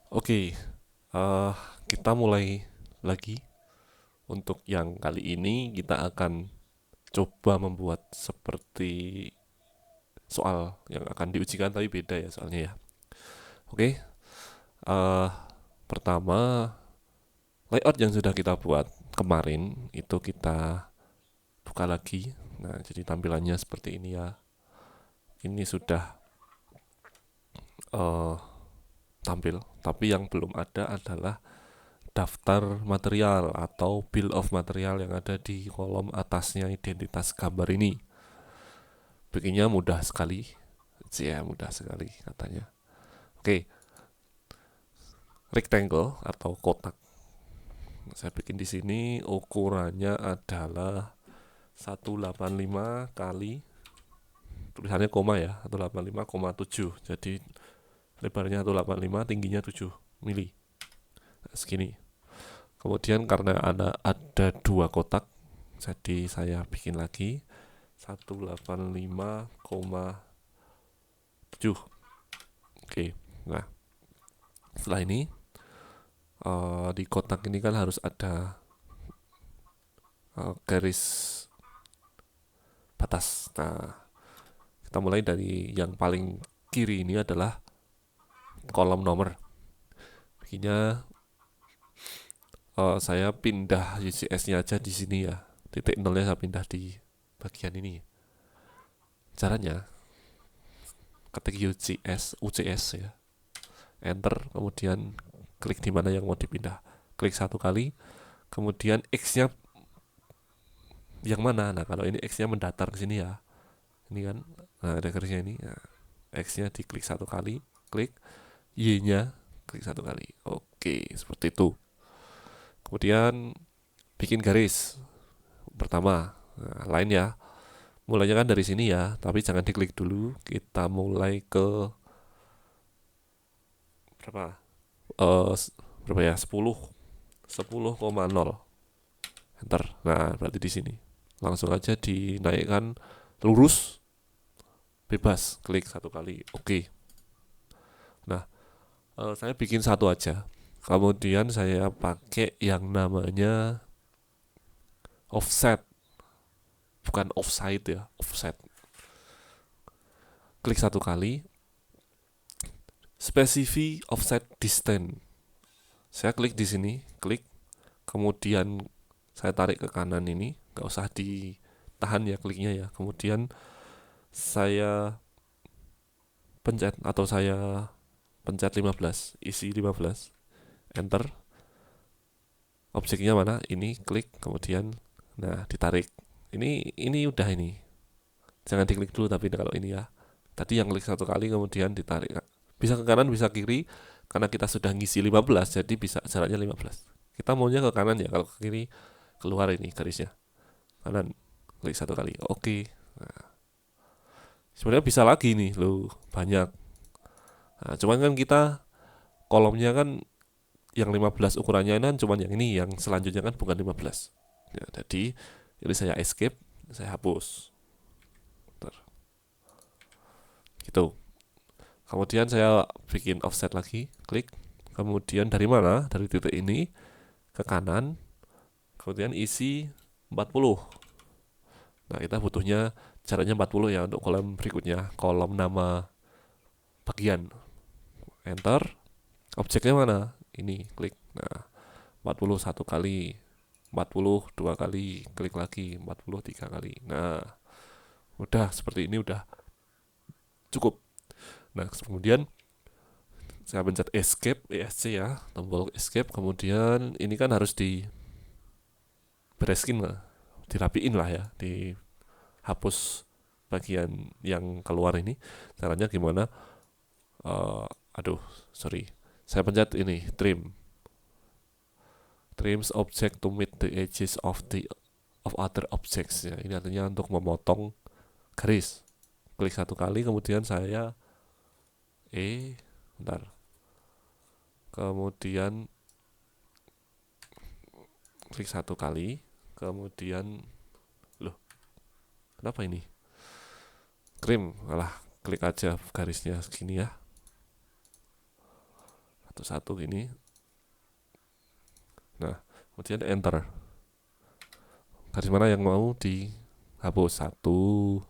Oke, eh, kita mulai lagi. Untuk yang kali ini kita akan coba membuat seperti soal yang akan diujikan tapi beda ya soalnya ya. Oke, eh pertama layout yang sudah kita buat kemarin itu kita buka lagi. Nah, jadi tampilannya seperti ini ya. Ini sudah eh tampil, tapi yang belum ada adalah daftar material atau bill of material yang ada di kolom atasnya identitas gambar ini. Bikinnya mudah sekali, ya mudah sekali katanya. Oke, rectangle atau kotak. Saya bikin di sini ukurannya adalah 185 kali tulisannya koma ya, 185,7. Jadi lebarnya 185, tingginya 7 mili. Nah, segini. Kemudian karena ada dua kotak, jadi saya bikin lagi 185,7. Oke. Nah, setelah ini di kotak ini kan harus ada garis batas. Nah, kita mulai dari yang paling kiri ini adalah kolom nomor. Bikinnya saya pindah UCS-nya aja di sini ya. Titik nolnya saya pindah di bagian ini. Caranya ketik UCS ya, enter, kemudian klik di mana yang mau dipindah. Klik satu kali, kemudian X-nya yang mana. Nah, kalau ini X-nya mendatar ke sini ya. Ini kan, nah ada garisnya ini. Nah, X-nya diklik satu kali, klik Y-nya klik satu kali. Oke, seperti itu. Kemudian bikin garis pertama. Nah, lain ya. Mulainya kan dari sini ya, tapi jangan diklik dulu. Kita mulai ke berapa? Eh berapa ya? 10,0. Enter. Nah, berarti di sini. Langsung aja dinaikkan lurus, bebas. Klik satu kali. Oke. Nah, saya bikin satu aja. Kemudian saya pakai yang namanya offset, bukan offside ya, offset. Klik satu kali, specify offset distance. Saya klik di sini, klik, kemudian saya tarik ke kanan ini, nggak usah ditahan ya kliknya ya. Kemudian saya pencet atau saya pencet 15, isi 15, enter. Objeknya mana? Ini klik, kemudian nah ditarik. Ini udah ini. Jangan diklik dulu tapi kalau ini ya. Tadi yang klik satu kali kemudian ditarik. Bisa ke kanan, bisa ke kiri. Karena kita sudah ngisi 15, jadi bisa jaraknya 15. Kita maunya ke kanan ya, kalau ke kiri keluar ini garisnya. Kanan, klik satu kali. Oke. Nah, sebenarnya bisa lagi nih, loh banyak. Nah, cuman kan kita kolomnya kan yang 15 ukurannya kan cuman yang ini, yang selanjutnya kan bukan 15. Ya, jadi ini saya escape, saya hapus. Bentar. Gitu. Kemudian saya bikin offset lagi, klik. Kemudian dari mana? Dari titik ini ke kanan. Kemudian isi 40. Nah, kita butuhnya jaraknya 40 ya untuk kolom berikutnya. Kolom nama bagian. Enter. Objeknya mana? Ini, klik. Nah, 41 kali, 42 kali, klik lagi 43 kali. Nah, udah seperti ini udah cukup. Nah, kemudian saya pencet escape, ESC ya, tombol escape. Kemudian ini kan harus dibereskin lah, dirapiin lah ya, dihapus bagian yang keluar ini. Caranya gimana? Uh, aduh, sorry. Saya pencet ini, trims object to meet the edges of other objects ya. Ini artinya untuk memotong garis. Klik satu kali, kemudian saya bentar. Kemudian klik satu kali, kemudian loh, kenapa ini? Klik aja garisnya segini ya. satu gini. Nah, kemudian enter. Garis mana yang mau dihapus? 1, 2,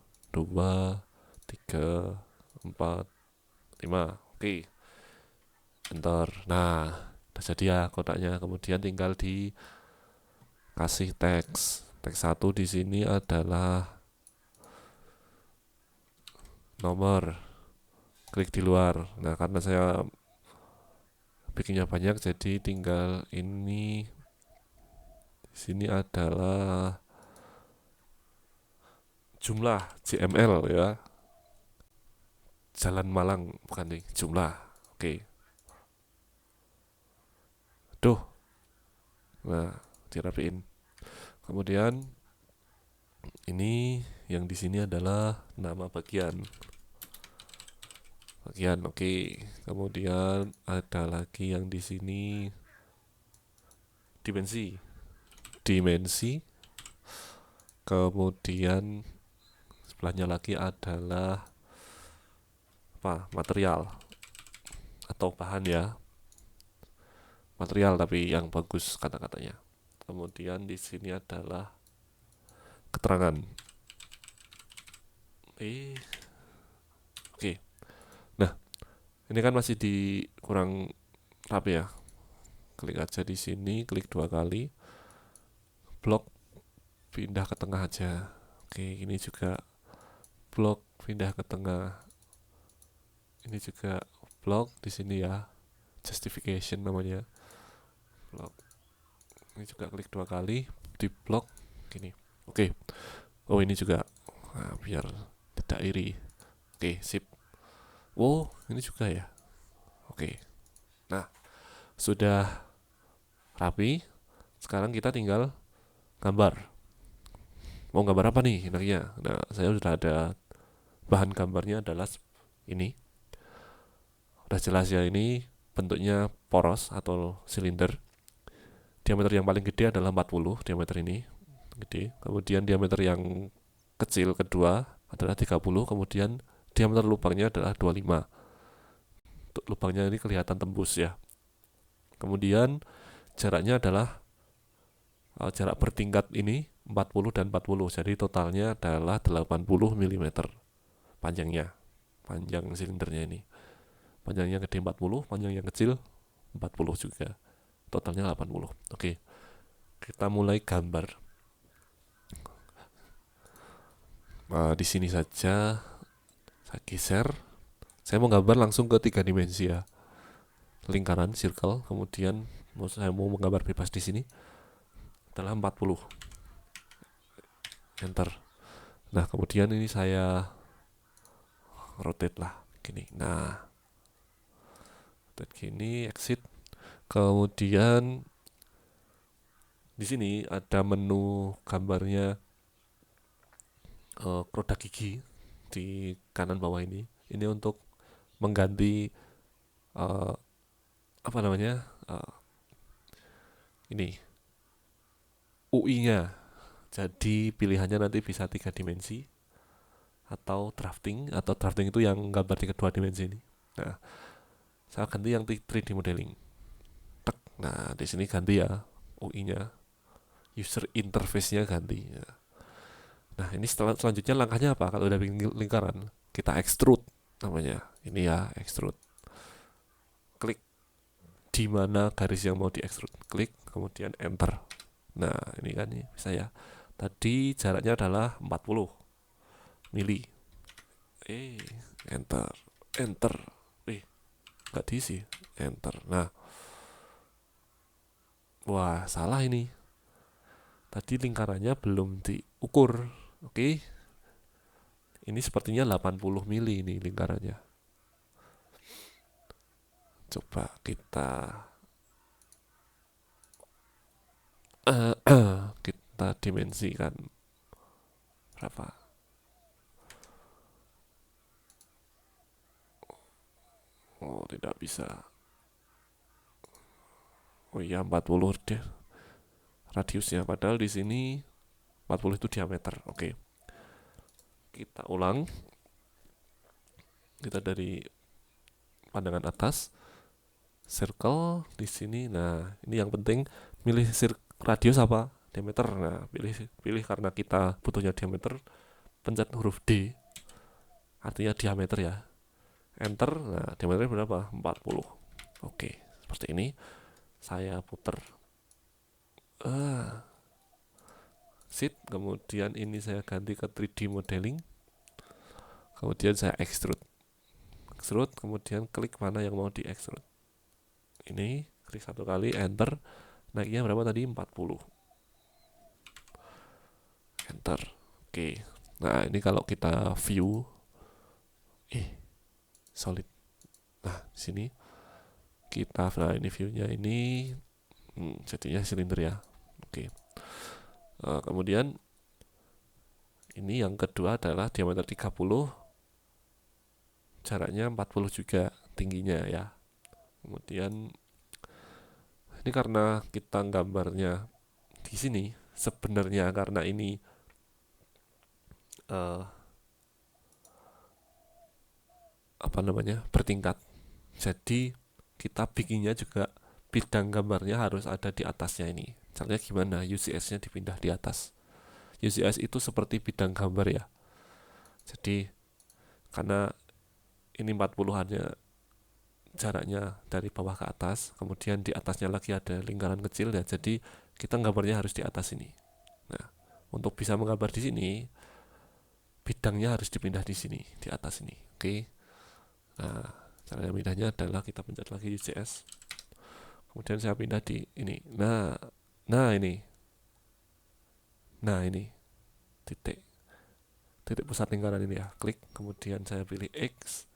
3, 4, 5. Oke, enter. Nah, udah jadi ya kotaknya. Kemudian tinggal dikasih teks. Teks 1 di sini adalah nomor. Klik di luar. Nah, karena saya bikinnya banyak, jadi tinggal ini. Di sini adalah jumlah JML ya. Jalan Malang, bukan nih, jumlah. Oke. Duh. Nah, dirapiin. Kemudian ini yang di sini adalah nama bagian. Oke. Kemudian ada lagi yang di sini dimensi. Kemudian sebelahnya lagi adalah material atau bahan ya. Material tapi yang bagus kata-katanya. Kemudian di sini adalah keterangan. Oke. Nah, ini kan masih kurang rapi ya. Klik aja di sini, klik 2 kali. Blok pindah ke tengah aja. Oke, ini juga blok pindah ke tengah. Ini juga blok di sini ya. Justification namanya. Blok. Ini juga klik 2 kali di blok gini. Oke. Oh, ini juga. Nah, biar tidak iri. Oke, sip. Oh, ini juga ya. Oke. Nah, sudah rapi. Sekarang kita tinggal gambar. Mau gambar apa nih enaknya? Nah, saya sudah ada bahan gambarnya adalah ini. Udah jelas ya, ini bentuknya poros atau silinder. Diameter yang paling gede adalah 40 diameter ini. Gede. Kemudian diameter yang kecil kedua adalah 30. Kemudian diameter lubangnya adalah 25. Untuk lubangnya ini kelihatan tembus ya. Kemudian jaraknya adalah jarak bertingkat ini 40 dan 40. Jadi totalnya adalah 80 mm panjangnya. Panjang silindernya ini. Panjangnya gede 40, panjang yang kecil 40 juga. Totalnya 80. Oke. Kita mulai gambar. Di sini saja saya geser. Saya mau gambar langsung ke 3 dimensi ya. Lingkaran, circle, kemudian saya mau menggambar bebas di sini adalah 40. Enter. Nah, kemudian ini saya rotate lah gini. Nah, rotate gini, exit. Kemudian di sini ada menu gambarnya roda gigi di kanan bawah ini. Ini untuk mengganti ini UI-nya. Jadi pilihannya nanti bisa 3 dimensi atau drafting itu yang gambar di kedua dimensi ini. Nah, saya ganti yang 3D modeling. Nah, di sini ganti ya UI-nya. User interface-nya ganti. Nah, ini selanjutnya langkahnya apa? Kalau udah bikin lingkaran, kita extrude namanya. Ini ya, extrude. Klik di mana garis yang mau di extrude. Klik, kemudian enter. Nah, ini kan nih, bisa ya. Tadi jaraknya adalah 40 mili. Enter. Nggak diisi. Enter. Nah, wah, salah ini. Tadi lingkarannya belum diukur. Oke. Ini sepertinya 80 mili ini lingkarannya. Coba kita kita dimensikan berapa? Oh, tidak bisa. Oh iya, 40 deh radiusnya, padahal di sini 40 itu diameter. Oke. Kita ulang. Kita dari pandangan atas. circle di sini. Nah, ini yang penting milih radius apa? Diameter. Nah, pilih karena kita butuhnya diameter, pencet huruf D. Artinya diameter ya. Enter. Nah, diameternya berapa? 40. Oke, seperti ini. Saya putar. Shift, kemudian ini saya ganti ke 3D modeling. Kemudian saya extrude, kemudian klik mana yang mau di extrude. Ini klik satu kali, enter. Naiknya berapa tadi? 40. Enter. Oke. Nah, ini kalau kita view solid. Nah, sini kita, nah ini viewnya ini jadinya silinder ya. Oke. Kemudian ini yang kedua adalah diameter 30, jaraknya 40 juga tingginya ya. Kemudian ini karena kita gambarnya di sini, sebenarnya karena ini bertingkat, jadi kita bikinnya juga bidang gambarnya harus ada di atasnya ini. Caranya gimana? UCS-nya dipindah di atas. UCS itu seperti bidang gambar ya. Jadi karena ini 40-annya jaraknya dari bawah ke atas, kemudian di atasnya lagi ada lingkaran kecil ya. Jadi kita gambarnya harus di atas ini. Nah, untuk bisa menggambar di sini, bidangnya harus dipindah di sini, di atas ini. Oke. Nah, cara pindahnya adalah kita pencet lagi UCS. Kemudian saya pindah di ini. Nah ini. Nah, ini titik pusat lingkaran ini ya. Klik, kemudian saya pilih X,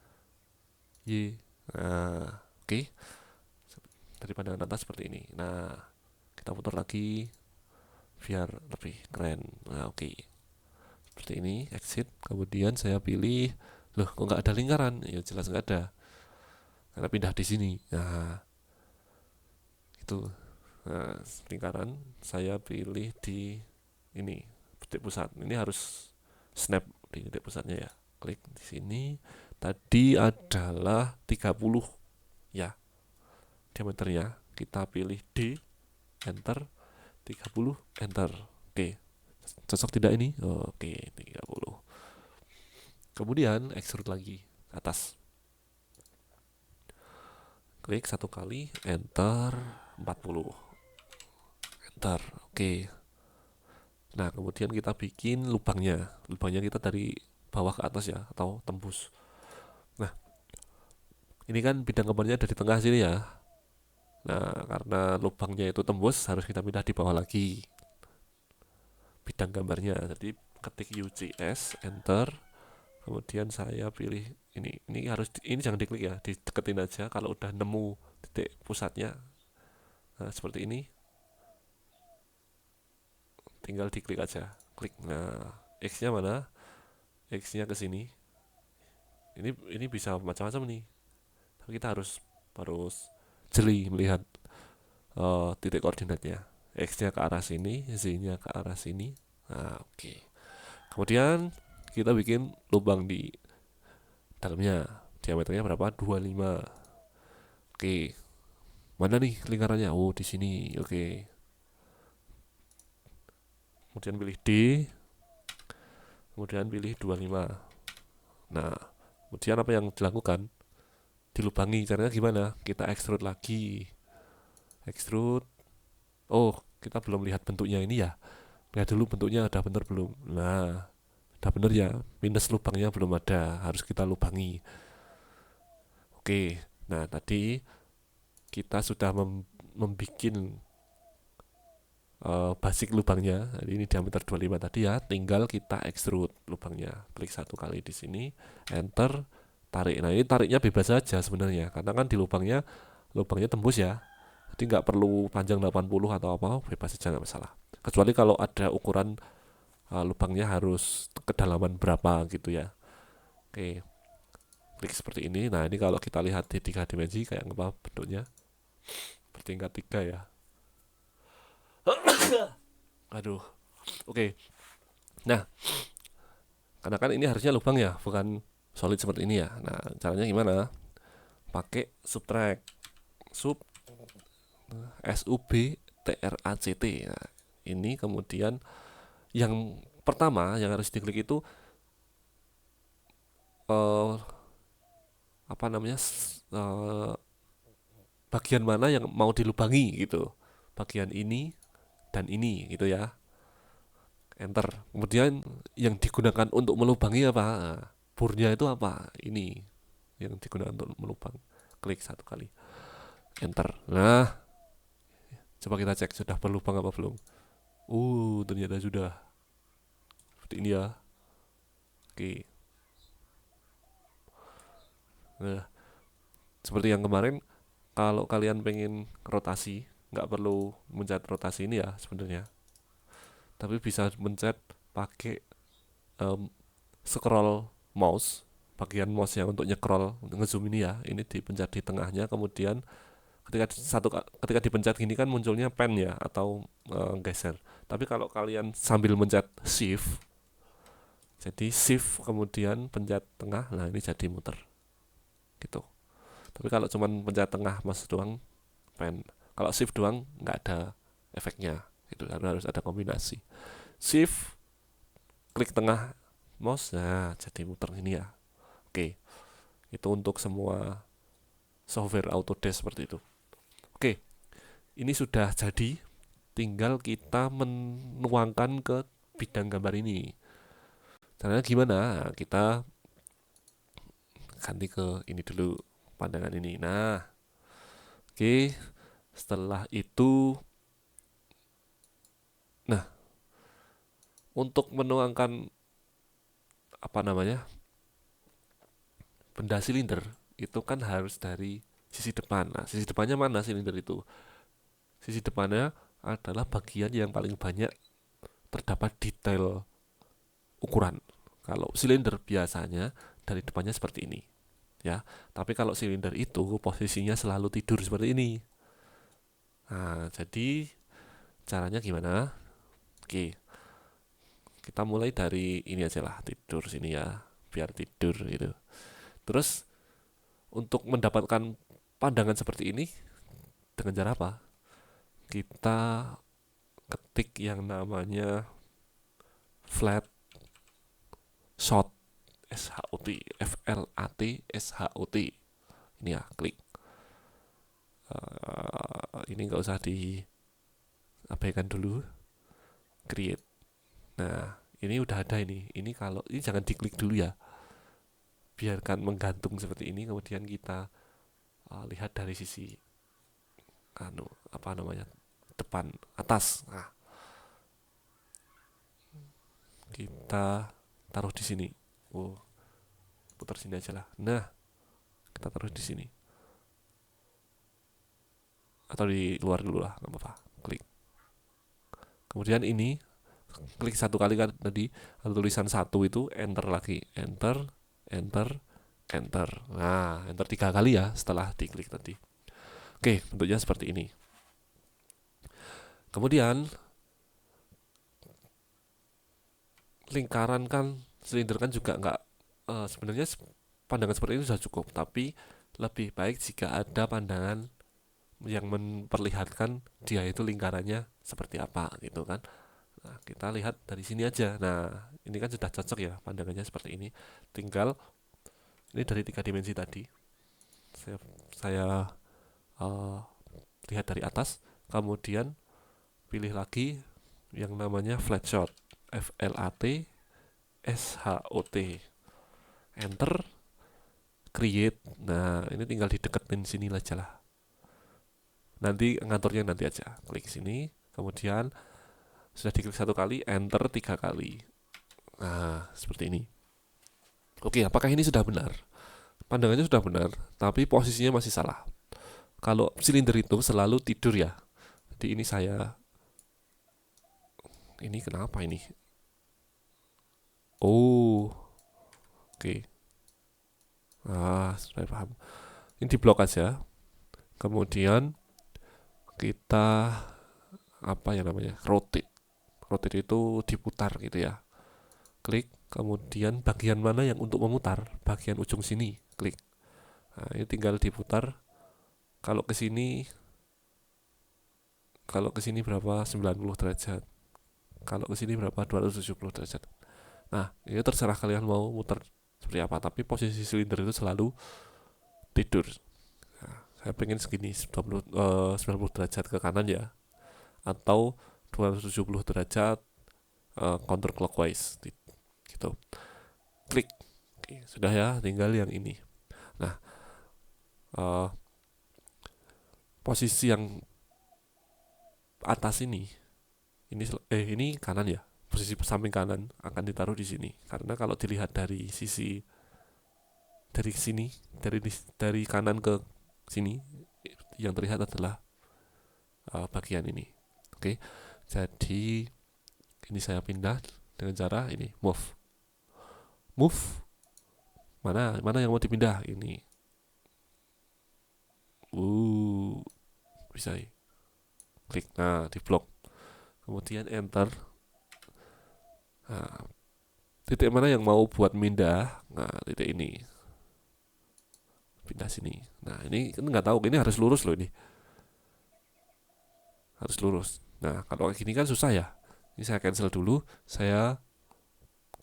Y. Nah, oke. Dari pandangan atas seperti ini. Nah, kita putar lagi biar lebih keren. Nah, oke. Seperti ini, exit. Kemudian saya pilih, loh kok nggak ada lingkaran? Ya jelas nggak ada. Karena pindah di sini. Nah, itu. Nah, lingkaran saya pilih di ini, titik pusat. Ini harus snap di titik pusatnya ya. Klik di sini. Tadi adalah 30 ya diameternya. Kita pilih D, enter. 30, enter. Oke. Cocok tidak ini? Oke, 30. Kemudian extrude lagi ke atas. Klik satu kali, enter. 40. Enter. Oke. Nah, kemudian kita bikin lubangnya. Lubangnya kita dari bawah ke atas ya, atau tembus. Nah, ini kan bidang gambarnya ada di tengah sini ya. Nah, karena lubangnya itu tembus, harus kita pindah di bawah lagi bidang gambarnya. Jadi ketik UCS, enter. Kemudian saya pilih ini. Ini jangan diklik ya, dideketin aja. Kalau udah nemu titik pusatnya, nah seperti ini, tinggal diklik aja. Klik. Nah, X-nya mana? X-nya ke sini. Ini bisa macam-macam nih. Tapi kita harus jeli melihat titik koordinatnya. X-nya ke arah sini, Z-nya ke arah sini. Nah, oke. Kemudian kita bikin lubang di dalamnya. Diameternya berapa? 25. Oke. Mana nih lingkarannya? Oh, di sini. Oke. Kemudian pilih D. Kemudian pilih 25. Nah, kemudian apa yang dilakukan? Dilubangi. Caranya gimana? Kita extrude lagi. Extrude. Oh, kita belum lihat bentuknya ini ya. Lihat dulu bentuknya udah bener belum. Nah, udah bener ya. Minus lubangnya belum ada. Harus kita lubangi. Oke. Nah, tadi kita sudah membuat basic lubangnya. Ini diameter 25 tadi ya. Tinggal kita extrude lubangnya. Klik satu kali di sini, enter, tarik. Nah, ini tariknya bebas saja sebenarnya, karena kan di lubangnya tembus ya. Jadi nggak perlu panjang 80 atau apa, bebas saja, nggak masalah. Kecuali kalau ada ukuran lubangnya harus kedalaman berapa gitu ya. Oke. Klik seperti ini. Nah, ini kalau kita lihat di 3 dimensi kayak apa bentuknya? Bertingkat 3 ya. Aduh. Oke. Nah, karena kan ini harusnya lubang ya, bukan solid seperti ini ya. Nah, caranya gimana? Pakai subtract. sub SUBTRACT. Nah, ini kemudian yang pertama yang harus diklik itu apa namanya bagian mana yang mau dilubangi gitu, bagian ini dan ini gitu ya, enter. Kemudian yang digunakan untuk melubangi apa, burnya itu apa, ini yang digunakan untuk melubang, klik satu kali, enter. Nah, coba kita cek sudah berlubang apa belum. Ternyata sudah seperti ini ya. Oke. Nah, seperti yang kemarin, kalau kalian pengen rotasi nggak perlu mencet rotasi ini ya sebenarnya, tapi bisa mencet pakai scroll mouse, bagian mouse yang untuk nyekrol ngezoom ini ya, ini dipencet di tengahnya, kemudian ketika dipencet gini kan munculnya pen ya atau geser. Tapi kalau kalian sambil mencet shift, jadi shift kemudian pencet tengah, nah ini jadi muter gitu. Tapi kalau cuman pencet tengah mouse doang, pen. Kalau shift doang nggak ada efeknya, itu harus ada kombinasi shift klik tengah mouse, nah jadi muter ini ya. Oke, itu untuk semua software Autodesk seperti itu. Oke, ini sudah jadi, tinggal kita menuangkan ke bidang gambar ini. Caranya gimana? Kita ganti ke ini dulu, pandangan ini. Nah, oke, setelah itu, nah, untuk menuangkan apa namanya benda silinder itu kan harus dari sisi depan. Nah, sisi depannya mana silinder itu? Sisi depannya adalah bagian yang paling banyak terdapat detail ukuran. Kalau silinder biasanya dari depannya seperti ini, ya. Tapi kalau silinder itu posisinya selalu tidur seperti ini. Nah, jadi caranya gimana? Oke, kita mulai dari ini aja lah, tidur sini ya, biar tidur gitu. Terus untuk mendapatkan pandangan seperti ini dengan cara apa? Kita ketik yang namanya flat shot, SHOT, FLAT SHOT. Ini ya, klik. Ini nggak usah diabaikan dulu. Create. Nah, ini udah ada ini. Ini kalau ini jangan diklik dulu ya. Biarkan menggantung seperti ini. Kemudian kita lihat dari sisi apa namanya depan atas. Nah, kita taruh di sini. Putar sini aja lah. Nah, kita taruh di sini atau di luar dulu lah, nggak apa-apa. Klik. Kemudian ini klik satu kali kan tadi ada tulisan satu, itu enter lagi, enter, enter, enter. Nah, enter 3 kali ya setelah diklik tadi. Oke, bentuknya seperti ini. Kemudian lingkaran kan, silinder kan juga nggak sebenarnya pandangan seperti ini sudah cukup, tapi lebih baik jika ada pandangan yang memperlihatkan dia itu lingkarannya seperti apa gitu kan. Nah, kita lihat dari sini aja. Nah, ini kan sudah cocok ya pandangannya seperti ini. Tinggal ini dari 3 dimensi tadi. Saya lihat dari atas, kemudian pilih lagi yang namanya flat shot, FLAT SHOT. Enter, create. Nah, ini tinggal dideketin sini aja lah. Nanti ngaturnya nanti aja. Klik sini, kemudian sudah diklik 1 kali, enter 3 kali. Nah, seperti ini. Oke, apakah ini sudah benar? Pandangannya sudah benar, tapi posisinya masih salah. Kalau silinder itu selalu tidur ya. Jadi ini saya, ini kenapa ini? Oke. Sudah paham. Ini diblok aja. Kemudian kita apa ya namanya? Rotate. Rotate itu diputar gitu ya. Klik, kemudian bagian mana yang untuk memutar? Bagian ujung sini, klik. Nah, ini tinggal diputar Kalau ke sini berapa? 90 derajat. Kalau ke sini berapa? 270 derajat. Nah, ini terserah kalian mau muter seperti apa, tapi posisi silinder itu selalu tidur. Nah, saya pengen segini 90 derajat ke kanan ya, atau 270 derajat counterclockwise gitu. Klik. Oke, sudah ya, tinggal yang ini. Nah, posisi yang atas ini kanan ya. Posisi samping kanan akan ditaruh di sini, karena kalau dilihat dari sisi dari sini, dari kanan ke sini, yang terlihat adalah bagian ini. Oke, jadi ini saya pindah dengan cara ini, move. Mana yang mau dipindah ini. Bisa ya. Klik, nah di blok, kemudian enter. Nah, titik mana yang mau buat pindah? Nah, titik ini, pindah sini. Nah, ini kan nggak tahu, ini harus lurus loh, ini harus lurus. Nah, kalau kayak gini kan susah ya. Ini saya cancel dulu, saya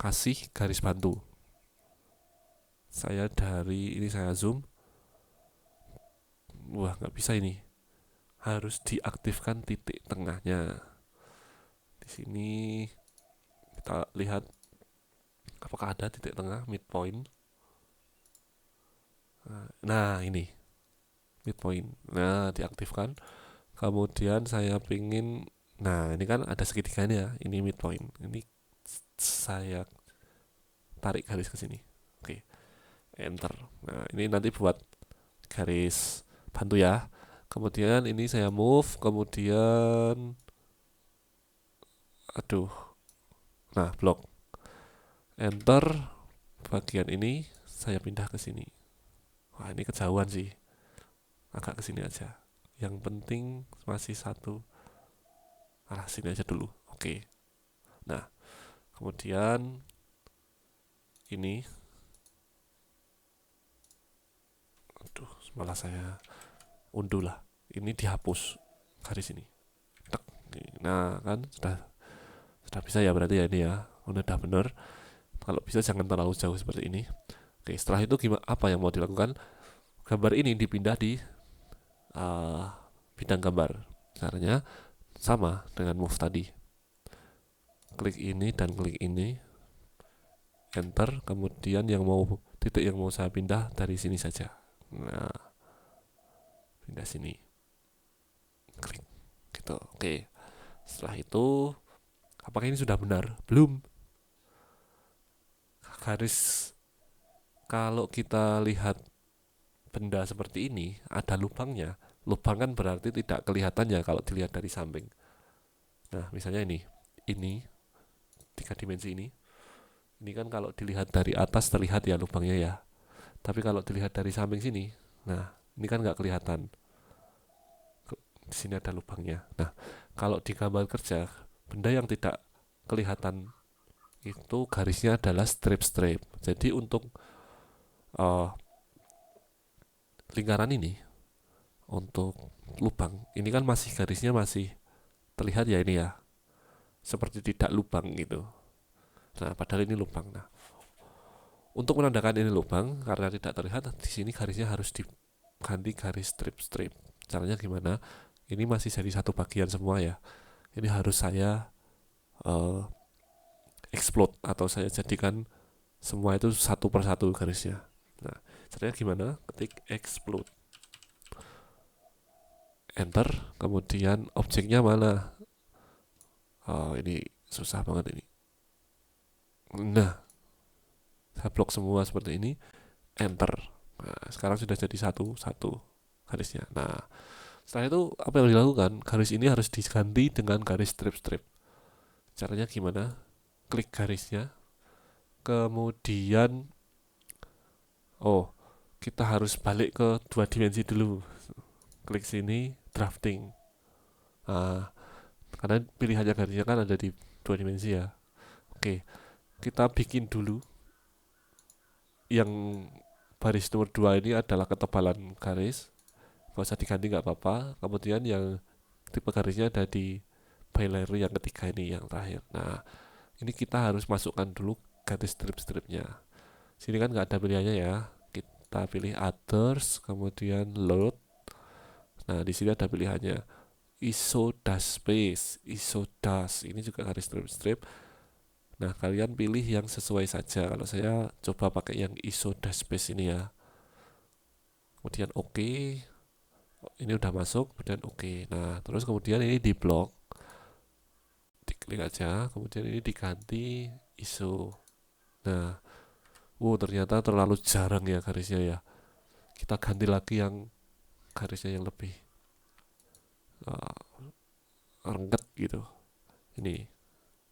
kasih garis bantu. Saya dari ini saya zoom. Wah, nggak bisa ini. Harus diaktifkan titik tengahnya. Di sini kita lihat apakah ada titik tengah midpoint. Nah, ini midpoint. Nah, diaktifkan. Kemudian saya pingin, nah ini kan ada segitiganya, ini midpoint. Ini saya tarik garis ke sini. Oke, enter. Nah, ini nanti buat garis bantu ya. Kemudian ini saya move, kemudian nah blok, enter. Bagian ini saya pindah ke sini. Wah, ini kejauhan sih, agak ke sini aja. Yang penting masih satu arah, sini aja dulu. Oke. Nah, kemudian ini, malah saya unduh lah. Ini dihapus garis ini. Nah, kan sudah bisa ya berarti ya ini ya. Udah bener. Kalau bisa jangan terlalu jauh seperti ini. Oke, setelah itu apa yang mau dilakukan? Gambar ini dipindah di bidang gambar. Caranya sama dengan move tadi. Klik ini dan klik ini, enter. Kemudian titik yang mau saya pindah dari sini saja. Nah, pindah sini, klik gitu. Oke, setelah itu apakah ini sudah benar? Belum. Garis, kalau kita lihat benda seperti ini ada lubangnya. Lubang kan berarti tidak kelihatan ya kalau dilihat dari samping. Nah, misalnya ini 3 dimensi ini kan kalau dilihat dari atas terlihat ya lubangnya ya. Tapi kalau dilihat dari samping sini, nah ini kan nggak kelihatan. Di sini ada lubangnya. Nah, kalau di gambar kerja, benda yang tidak kelihatan itu garisnya adalah strip-strip. Jadi untuk lingkaran ini, untuk lubang ini kan masih garisnya masih terlihat ya ini ya, seperti tidak lubang gitu. Nah, padahal ini lubang. Nah, untuk menandakan ini lubang karena tidak terlihat, di sini garisnya harus diganti garis strip-strip. Caranya gimana? Ini masih jadi satu bagian semua ya. Ini harus saya explode atau saya jadikan semua itu satu persatu garisnya. Nah, caranya gimana? Ketik explode, enter. Kemudian objeknya mana? Ini susah banget ini. Nah, saya blok semua seperti ini, enter. Nah, sekarang sudah jadi satu garisnya. Nah, setelah itu apa yang dilakukan? Garis ini harus diganti dengan garis strip-strip. Caranya gimana? Klik garisnya, kemudian kita harus balik ke 2 dimensi dulu. Klik sini, drafting. Nah, karena pilihannya garisnya kan ada di 2 dimensi ya. Oke, kita bikin dulu yang baris nomor 2 ini adalah ketebalan garis. Gak usah diganti nggak apa-apa. Kemudian yang tipe garisnya ada di bilayer yang ketiga ini, yang terakhir. Nah, ini kita harus masukkan dulu garis strip-stripnya. Sini kan nggak ada pilihannya ya. Kita pilih others, kemudian load. Nah, di sini ada pilihannya ISO dash space, ISO dash. Ini juga garis strip-strip. Nah, kalian pilih yang sesuai saja. Kalau saya coba pakai yang ISO dash space ini ya. Kemudian oke. Ini udah masuk, kemudian oke. Nah, terus kemudian ini di blok. Diklik aja, kemudian ini diganti ISO. Nah, ternyata terlalu jarang ya garisnya ya. Kita ganti lagi yang garisnya yang lebih rengket gitu. Ini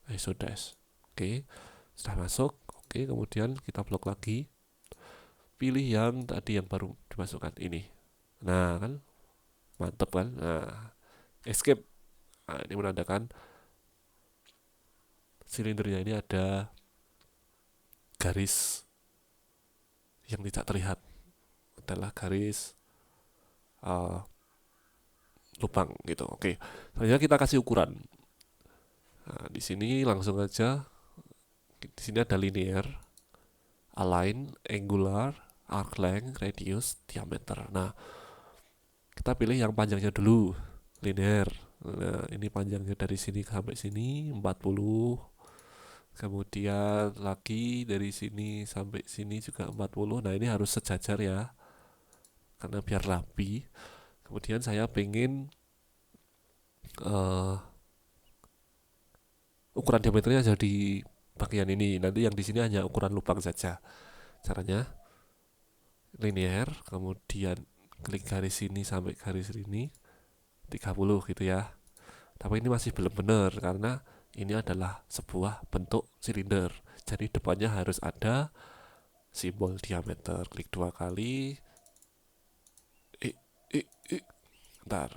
ISO dash. Oke, sudah masuk. Oke, kemudian kita blok lagi. Pilih yang tadi yang baru dimasukkan ini. Nah, kan mantep kan. Nah, escape. Nah, ini menandakan silindernya ini ada garis yang tidak terlihat, adalah garis uh, lubang gitu. Oke, selanjutnya kita kasih ukuran. Nah, di sini langsung aja. Di sini ada linear, align, angular, arc length, radius, diameter. Nah, kita pilih yang panjangnya dulu, linear. Nah, ini panjangnya dari sini sampai sini 40. Kemudian lagi dari sini sampai sini juga 40. Nah, ini harus sejajar ya, karena biar rapi. Kemudian saya pengen ukuran diameternya jadi bagian ini. Nanti yang di sini hanya ukuran lubang saja. Caranya linear, kemudian klik garis sini sampai garis ini 30 gitu ya. Tapi ini masih belum benar karena ini adalah sebuah bentuk silinder. Jadi depannya harus ada simbol diameter. Klik 2 kali. Bentar.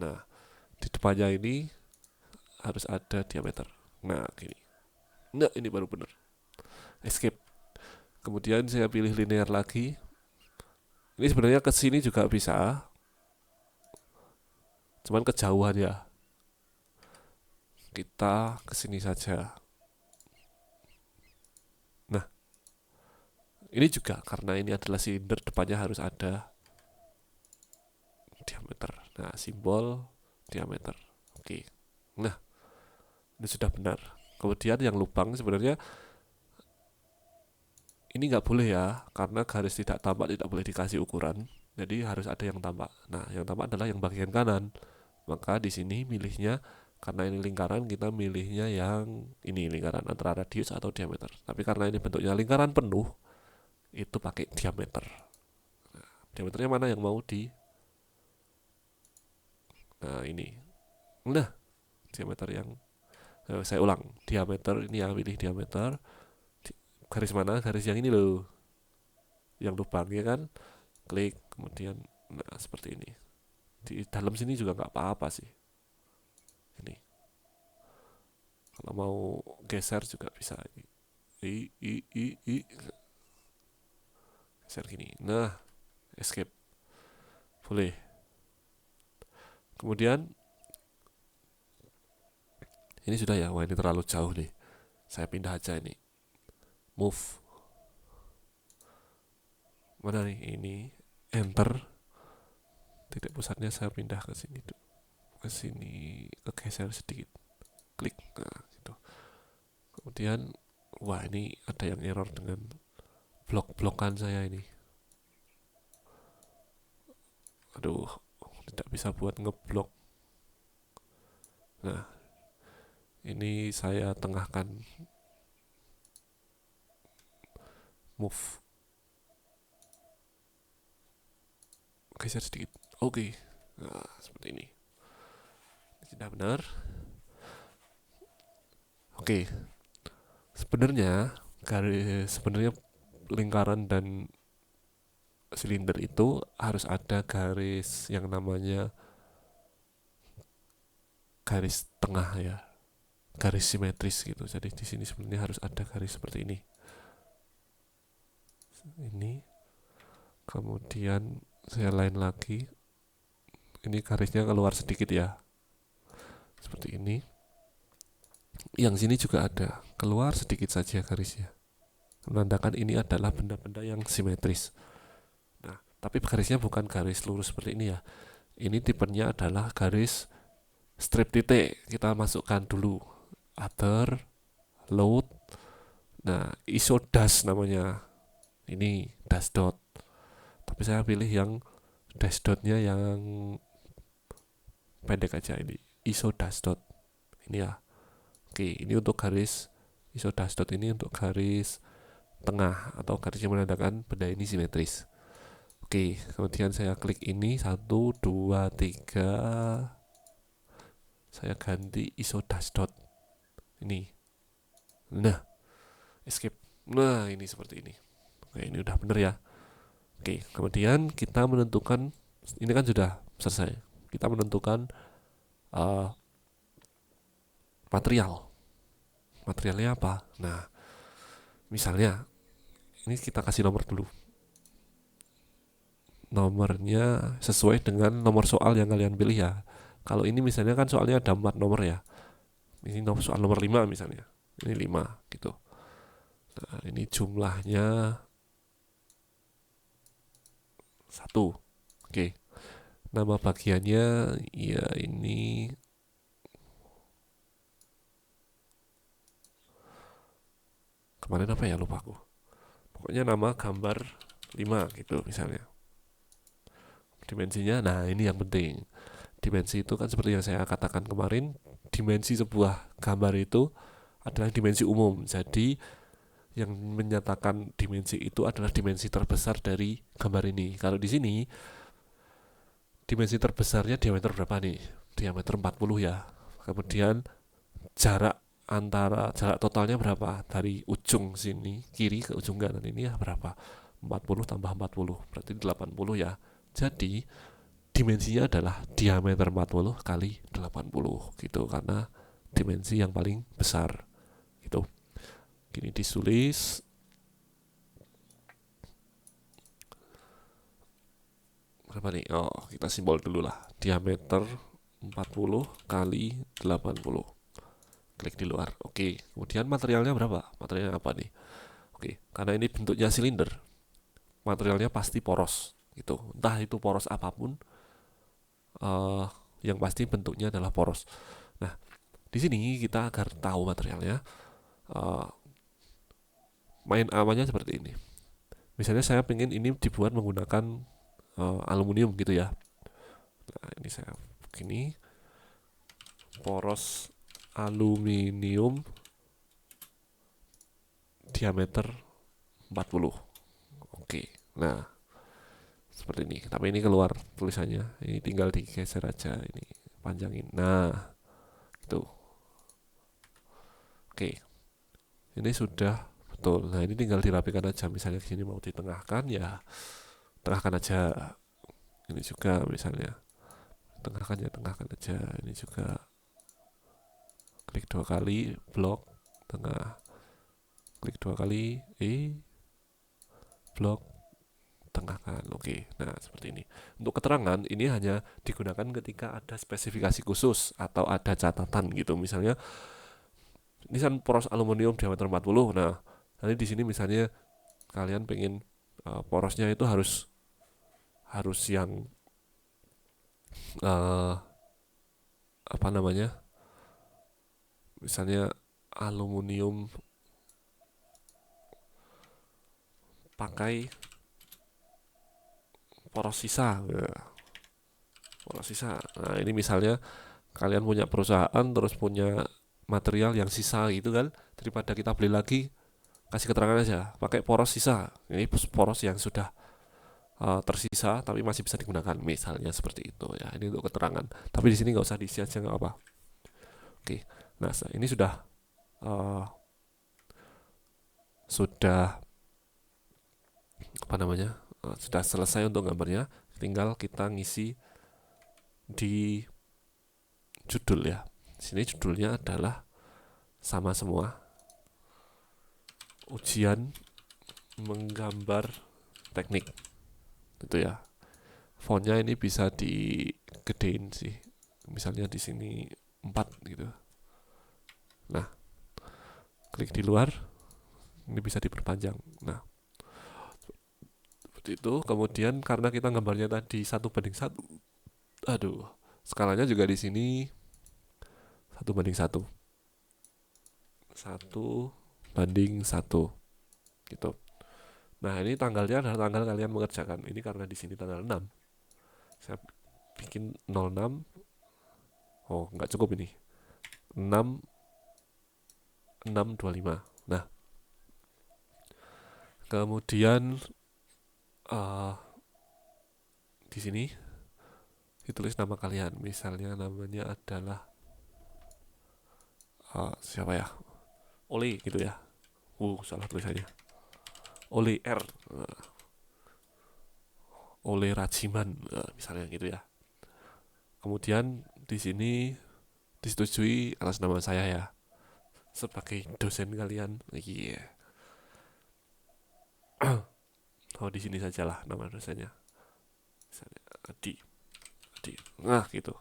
Nah, di depannya ini harus ada diameter. Nah, gini. Nah, ini baru benar. Escape. Kemudian saya pilih linear lagi. Ini sebenarnya ke sini juga bisa, cuman kejauhan ya. Kita ke sini saja. Nah, ini juga karena ini adalah silinder, depannya harus ada diameter. Nah, simbol diameter. Oke. Nah, ini sudah benar. Kemudian yang lubang sebenarnya ini nggak boleh ya, karena garis tidak tampak tidak boleh dikasih ukuran. Jadi harus ada yang tampak. Nah, yang tampak adalah yang bagian kanan. Maka di sini milihnya, karena ini lingkaran, kita milihnya yang ini, lingkaran antara radius atau diameter. Tapi karena ini bentuknya lingkaran penuh, itu pakai diameter. Nah, diameternya mana yang mau di? Nah, ini. Nah, diameter yang saya ulang, diameter ini yang pilih diameter. Garis mana? Garis yang ini loh, yang lubangnya kan. Klik, kemudian nah seperti ini. Di dalam sini juga nggak apa-apa sih. Ini kalau mau geser juga bisa. Geser gini. Nah, escape boleh. Kemudian ini sudah ya. Wah, ini terlalu jauh nih. Saya pindah aja ini. Move. Mana nih? Ini enter. Titik pusatnya saya pindah ke sini tuh. Ke sini, ke geser sedikit. Klik. Nah, gitu. Kemudian wah, ini ada yang error dengan blok-blokan saya ini. Aduh, tidak bisa buat ngeblok. Nah, ini saya tengahkan, move, geser sedikit. Oke. Nah, seperti ini. Sudah benar. Oke. Sebenarnya lingkaran dan silinder itu harus ada garis yang namanya garis tengah ya, garis simetris gitu. Jadi di sini sebenarnya harus ada garis seperti ini. Ini kemudian Saya lain lagi, ini garisnya keluar sedikit ya, seperti ini. Yang sini juga ada, keluar sedikit saja garisnya, menandakan ini adalah benda-benda yang simetris. Nah, tapi garisnya bukan garis lurus seperti ini ya. Ini tipenya adalah garis strip titik. Kita masukkan dulu other, load. Nah, ISO dash namanya. Ini dash dot. Tapi saya pilih yang dash dotnya yang pendek aja, ini ISO dash dot. Ini ya. Oke, ini untuk garis ISO dash dot, ini untuk garis tengah atau garis yang menandakan benda ini simetris. Oke, kemudian saya klik ini 1, 2, 3. Saya ganti ISO dash dot. Ini. Nah, escape. Nah, ini seperti ini. Oke, ini udah bener ya. Oke, kemudian kita menentukan, ini kan sudah selesai. Kita menentukan material. Materialnya apa? Nah, misalnya ini kita kasih nomor dulu. Nomornya sesuai dengan nomor soal yang kalian pilih ya. Kalau ini misalnya kan soalnya ada 4 nomor ya. Ini soal nomor 5 misalnya. Ini 5 gitu. Nah, ini jumlahnya 1. Oke. Nama bagiannya ya ini kemarin apa ya, lupa aku. Pokoknya nama gambar 5 gitu misalnya. Dimensinya, nah ini yang penting. Dimensi itu kan seperti yang saya katakan kemarin, dimensi sebuah gambar itu adalah dimensi umum. Jadi yang menyatakan dimensi itu adalah dimensi terbesar dari gambar ini. Kalau di sini dimensi terbesarnya diameter berapa nih? Diameter 40 ya. Kemudian jarak totalnya berapa? Dari ujung sini kiri ke ujung kanan ini ya berapa? 40 tambah 40 berarti 80 ya. Jadi dimensinya adalah diameter 40 kali 80 gitu, karena dimensi yang paling besar gitu. Gini ditulis. Berapa nih? Oh, kita simbol dulu lah. Diameter 40 kali 80. Klik di luar. Oke, kemudian materialnya berapa? Materialnya apa nih? Oke, karena ini bentuknya silinder, materialnya pasti poros gitu. Entah itu poros apapun, yang pasti bentuknya adalah poros. Nah, di sini kita agar tahu materialnya, main amannya seperti ini. Misalnya saya pengen ini dibuat menggunakan aluminium gitu ya. Nah, ini saya begini, poros aluminium diameter 40. Oke. Nah, seperti ini. Tapi ini keluar tulisannya. Ini tinggal digeser aja, ini panjangin. Nah, itu. Oke. Ini sudah betul. Nah, ini tinggal dirapikan aja. Misalnya di sini mau ditengahkan ya, tengahkan aja. Ini juga misalnya tengahkan ya, tengahkan aja. Ini juga klik 2 kali, blok tengah. Klik 2 kali, blok tengahkan. Oke. Nah, seperti ini. Untuk keterangan ini hanya digunakan ketika ada spesifikasi khusus atau ada catatan gitu. Misalnya ini kan poros aluminium diameter 40. Nah, nanti di sini misalnya kalian pengen porosnya itu harus yang apa namanya? Misalnya aluminium pakai poros sisa. Poros sisa. Nah, ini misalnya kalian punya perusahaan terus punya material yang sisa gitu kan, daripada kita beli lagi, kasih keterangan aja pakai poros sisa. Ini poros yang sudah tersisa tapi masih bisa digunakan, misalnya seperti itu ya. Ini untuk keterangan, tapi di sini nggak usah diisi aja, nggak apa. Oke. Nah, ini sudah apa namanya, sudah selesai untuk gambarnya. Tinggal kita ngisi di judul ya. Sini judulnya adalah sama semua, ujian menggambar teknik itu ya. fontnya ini bisa digedein sih, misalnya di sini 4 gitu. Nah, klik di luar, ini bisa diperpanjang. Nah, seperti itu. Kemudian karena kita gambarnya tadi 1:1, aduh, skalanya juga di sini 1:1, 1:1 gitu. Nah, ini tanggalnya adalah tanggal kalian mengerjakan. Ini karena di sini tanggal 6, saya bikin 06. Oh, nggak cukup ini, 6 6:25. Nah, kemudian di sini ditulis nama kalian. Misalnya namanya adalah siapa ya? Oli gitu ya. Salah tulisannya. Oli R. Oli Rajiman, misalnya gitu ya. Kemudian di sini disetujui atas nama saya ya, sebagai dosen kalian. Iya. Oh, di sini sajalah nama dosennya. Misalnya Adi. Nah, gitu.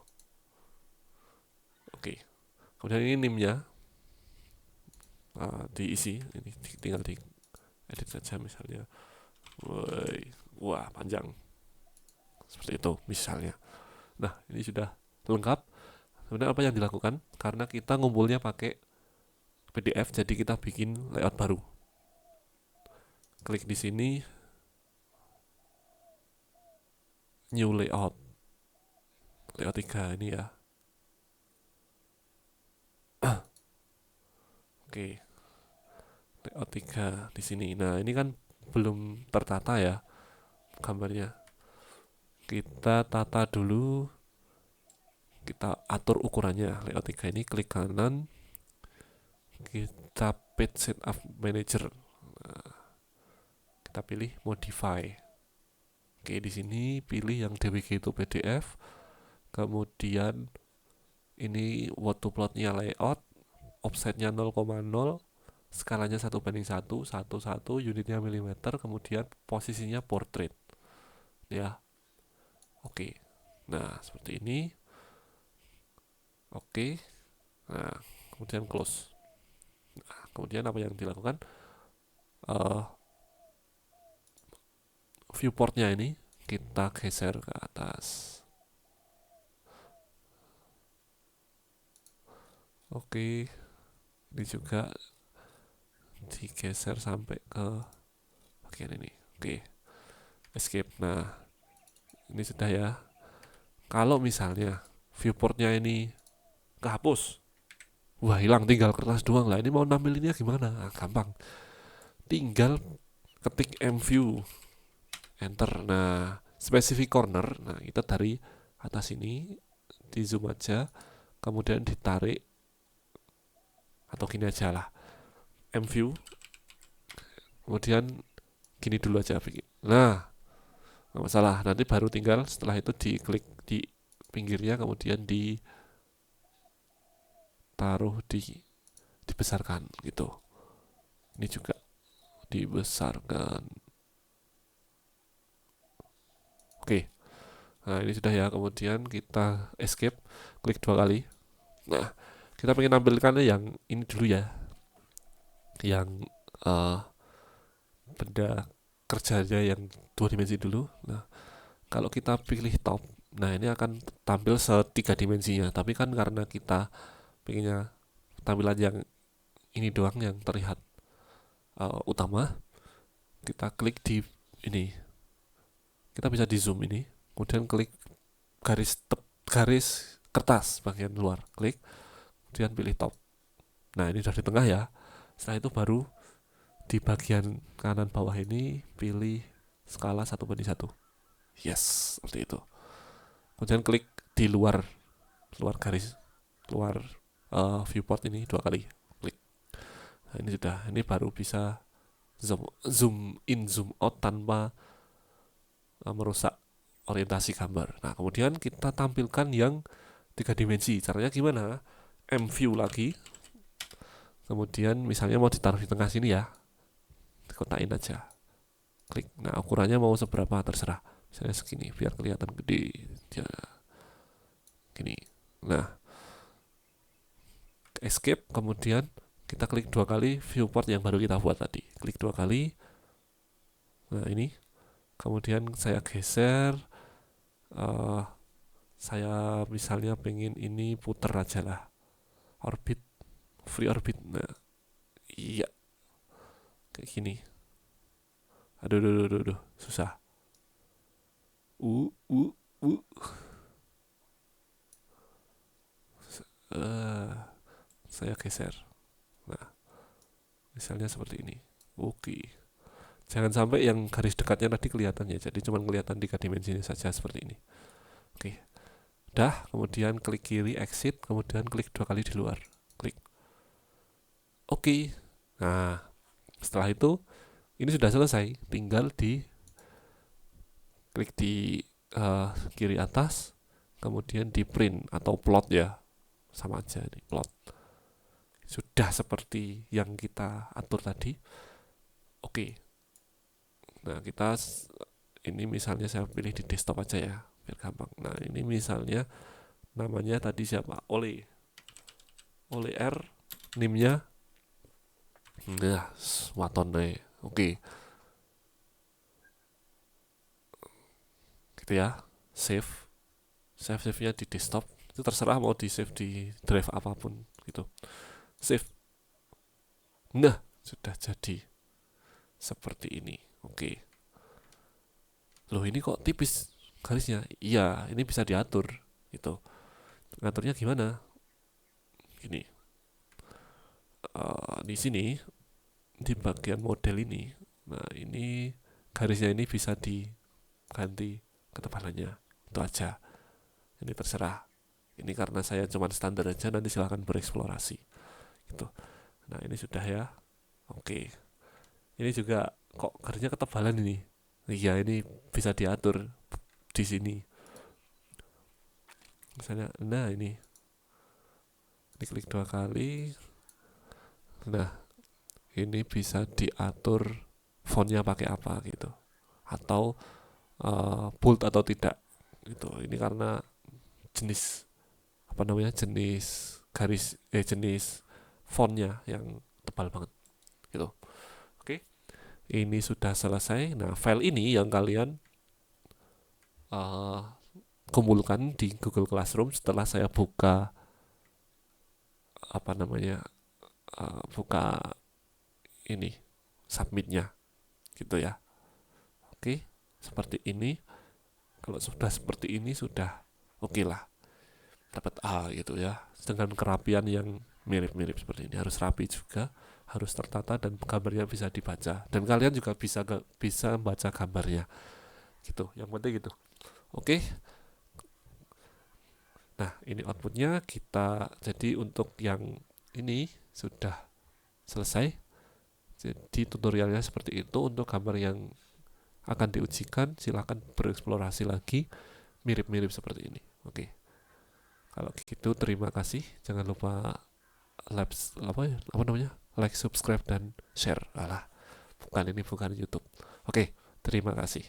Oke. Kemudian ini NIM-nya diisi. Ini tinggal di edit saja misalnya. Wah, panjang. Seperti itu misalnya. Nah, ini sudah lengkap. Sebenarnya apa yang dilakukan? Karena kita ngumpulnya pakai PDF, jadi kita bikin layout baru. Klik di sini, new layout. Layout 3 ini ya. Oke. Layout 3 di sini. Nah, ini kan belum tertata ya gambarnya. Kita tata dulu. Kita atur ukurannya. Layout 3 ini klik kanan. Kita page setup manager. Nah, kita pilih modify. Oke, di sini pilih yang DWG itu PDF. Kemudian ini what to plotnya layout, offsetnya 0,0, skalanya 1:1, 1:1, unitnya milimeter, kemudian posisinya portrait. Ya. Oke. Nah, seperti ini. Oke. Nah, kemudian close. Nah, kemudian apa yang dilakukan? Viewportnya ini kita geser ke atas. Oke, ini juga digeser sampai ke bagian ini. Oke, escape. Nah, ini sudah ya. Kalau misalnya viewportnya ini kehapus, wah, hilang, tinggal kertas doang lah. Ini mau nampilinnya gimana? Nah, gampang, tinggal ketik mview, enter. Nah, specific corner, nah kita dari atas ini di zoom aja, kemudian ditarik, atau gini aja lah, mview, kemudian gini dulu aja. Nah, nggak masalah, nanti baru tinggal setelah itu diklik di pinggirnya, kemudian ditaruh dibesarkan gitu. Ini juga dibesarkan. Oke. Nah, ini sudah ya. Kemudian kita escape, klik 2 kali. Nah, kita pengen nampilkannya yang ini dulu ya, yang benda kerjanya yang 2 dimensi dulu. Nah, kalau kita pilih top, nah ini akan tampil 3 dimensinya. Tapi kan karena kita pengennya tampilan yang ini doang yang terlihat utama, kita klik di ini. Kita bisa di zoom ini, kemudian klik garis kertas bagian luar, klik, kemudian pilih top. Nah, ini sudah di tengah ya. Setelah itu baru di bagian kanan bawah ini pilih skala 1:1. Yes, seperti itu. Kemudian klik di luar garis, luar viewport ini 2 kali, klik. Nah, ini sudah. Ini baru bisa zoom in, zoom out tanpa merusak orientasi gambar. Nah, kemudian kita tampilkan yang 3 dimensi. Caranya gimana? M-view lagi. Kemudian misalnya mau ditaruh di tengah sini ya, dikotakin aja. Klik. Nah, ukurannya mau seberapa terserah. Saya segini biar kelihatan gede ya, gini. Nah, escape, kemudian kita klik 2 kali viewport yang baru kita buat tadi, klik 2 kali. Nah ini, kemudian saya geser, uh, saya misalnya pengen ini puter aja lah, orbit, free orbit. Nah iya, kayak gini. Aduh, susah. uh uh uh uh, saya geser. Nah misalnya seperti ini. Oke, jangan sampai yang garis dekatnya tadi kelihatan ya, jadi cuma kelihatan 3 dimensinya saja seperti ini. Oke, dah. Kemudian klik kiri exit, kemudian klik 2 kali di luar, klik oke. Nah setelah itu ini sudah selesai, tinggal di klik di kiri atas, kemudian di print atau plot ya, sama aja nih, plot. Sudah seperti yang kita atur tadi. Oke, nah kita ini misalnya saya pilih di desktop aja ya biar gampang. Nah ini misalnya namanya tadi siapa, Ole R, nimnya nah Watone. Oke, gitu ya. Save nya di desktop, itu terserah mau di save di drive apapun gitu. Save. Nah sudah jadi seperti ini. Oke, loh ini kok tipis garisnya. Iya, ini bisa diatur gitu. Ngaturnya gimana? Gini, di sini di bagian model ini, nah ini garisnya ini bisa diganti ketebalannya, itu aja. Ini terserah. Ini karena saya cuma standar aja, nanti silahkan bereksplorasi gitu. Nah ini sudah ya. Oke, ini juga kok garisnya ketebalan ini. Iya, ini bisa diatur di sini. Misalnya, nah ini diklik 2 kali. Nah ini bisa diatur fontnya pakai apa gitu, atau bold atau tidak gitu. Ini karena jenis apa namanya, jenis jenis fontnya yang tebal banget gitu. Oke, ini sudah selesai. Nah file ini yang kalian kumpulkan di Google Classroom setelah saya buka apa namanya, buka ini submitnya gitu ya. Oke, seperti ini. Kalau sudah seperti ini sudah oke lah, dapat A gitu ya, dengan kerapian yang mirip-mirip seperti ini. Harus rapi juga, harus tertata, dan gambarnya bisa dibaca, dan kalian juga bisa baca gambarnya gitu, yang penting gitu. Oke, nah ini outputnya kita. Jadi untuk yang ini sudah selesai. Jadi tutorialnya seperti itu. Untuk gambar yang akan diujikan silahkan bereksplorasi lagi, mirip-mirip seperti ini. Oke, kalau gitu terima kasih. Jangan lupa apa namanya, like, subscribe, dan share. Alah, bukan, ini bukan YouTube. Oke, terima kasih.